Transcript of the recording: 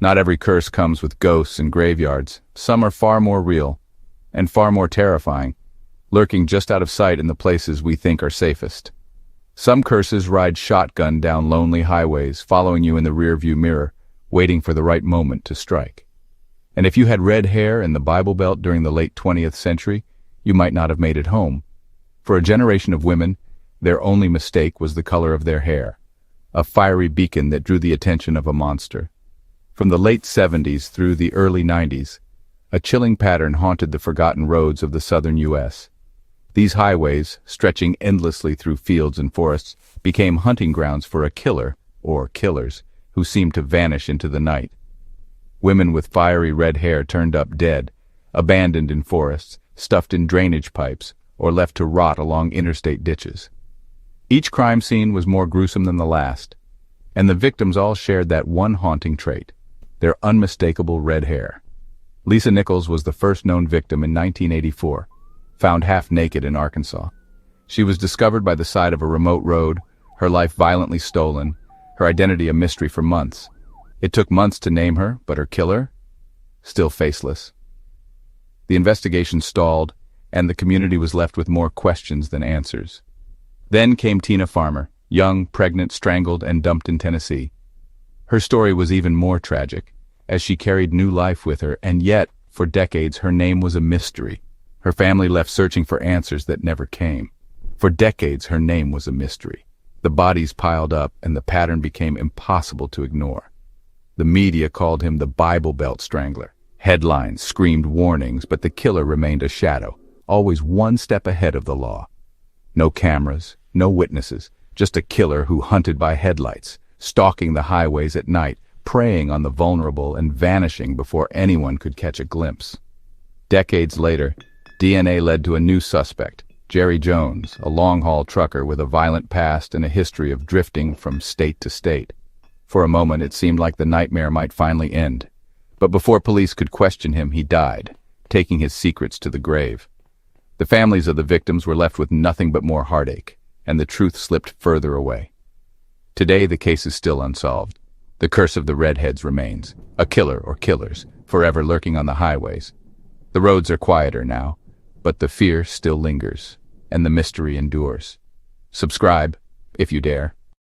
Not every curse comes with ghosts and graveyards. Some are far more real and far more terrifying, lurking just out of sight in the places we think are safest. Some curses ride shotgun down lonely highways, following you in the rearview mirror, waiting for the right moment to strike. And if you had red hair in the Bible Belt during the late 20th century, you might not have made it home. For a generation of women, their only mistake was the color of their hair, a fiery beacon that drew the attention of a monster. From the late 70s through the early 90s, a chilling pattern haunted the forgotten roads of the southern U.S. These highways, stretching endlessly through fields and forests, became hunting grounds for a killer, or killers, who seemed to vanish into the night. Women with fiery red hair turned up dead, abandoned in forests, stuffed in drainage pipes, or left to rot along interstate ditches. Each crime scene was more gruesome than the last, and the victims all shared that one haunting trait: their unmistakable red hair. Lisa Nichols was the first known victim in 1984, found half naked in Arkansas. She was discovered by the side of a remote road, her life violently stolen, her identity a mystery for months. It took months to name her, but her killer? Still faceless. The investigation stalled, and the community was left with more questions than answers. Then came Tina Farmer, young, pregnant, strangled, and dumped in Tennessee. Her story was even more tragic, as she carried new life with her, and yet, for decades, her name was a mystery. Her family left searching for answers that never came. For decades, her name was a mystery. The bodies piled up, and the pattern became impossible to ignore. The media called him the Bible Belt Strangler. Headlines screamed warnings, but the killer remained a shadow, always one step ahead of the law. No cameras, no witnesses, just a killer who hunted by headlights, stalking the highways at night, preying on the vulnerable and vanishing before anyone could catch a glimpse. Decades later, DNA led to a new suspect, Jerry Jones, a long-haul trucker with a violent past and a history of drifting from state to state. For a moment, it seemed like the nightmare might finally end. But before police could question him, he died, taking his secrets to the grave. The families of the victims were left with nothing but more heartache, and the truth slipped further away. Today, the case is still unsolved. The curse of the Redheads remains, a killer or killers, forever lurking on the highways. The roads are quieter now, but the fear still lingers, and the mystery endures. Subscribe, if you dare.